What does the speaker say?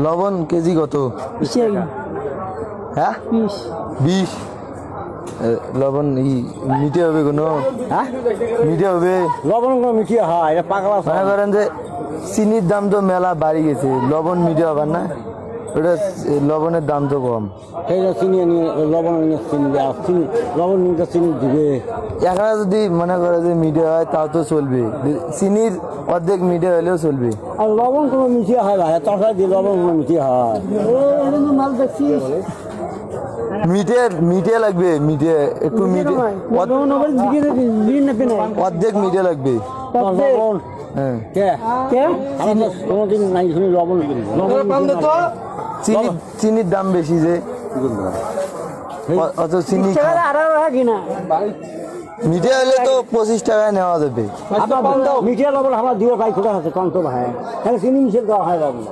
লবণ কেজি কত? হ্যাঁ 20। লবণ মিঠে হবে কোনো? হ্যাঁ মিঠে হবে? লবণ কোনো মিঠিয়ে হয়, এটা পাগলা মনে করেন যে চিনির দাম তো মেলা বাড়ি গেছে, লবণ মিঠে হবার না? ওটা লবণের দাম তো কম। সেইটা চিনি নিয়ে লবণ নিয়ে চিনি দেওয়া, চিনি লবণ নিয়ে চিনি দিবে। এখানে যদি মনে করে যে মিঠে হয় তাও তো চলবে, চিনির অর্ধেক মিঠে হলেও চলবে। আর লবণ কোনো মিঠিয়ে হয় ভাই, তরকারি দিয়ে লবণ কোনো মিঠিয়ে হয়। মাল দেখছি মিঠে মিঠে লাগবে, মিঠে একটু মিঠে অর্ধেক মিঠে লাগবে। লবণ হ্যাঁ কোনোদিন নাই শুনি লবণ চিনির দাম বেশি যে, অত চিনি মিঠে হলে তো 25 টাকায় নেওয়া যাবে। মিঠিয়ে লবণ আমার দিয়ে ভাই খোটা আছে কম তো ভাই, চিনি মিশিয়ে দেওয়া হয় লবণ।